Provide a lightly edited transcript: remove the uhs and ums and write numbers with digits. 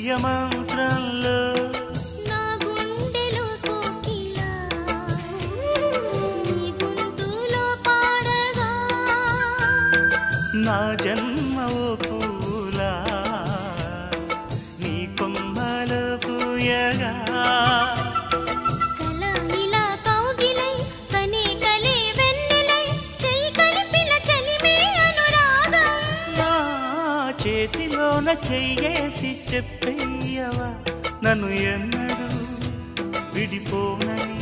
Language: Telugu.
ప్రియమంత్రంలో నా గుండెలో కోకిల నీ గొంతులో పాడగా నా జన్మ ఓ పూలా నీ కొమ్మలో పూయగా కల ఇలా కౌగిలై కనే కలే వెన్నెలై చెయ్యి కలిపిన చలిమే అనురాగం నా చేతిలోన చెయ్యేసి చెప్పేయవా నన్ను ఎన్నడూ విడిపోనని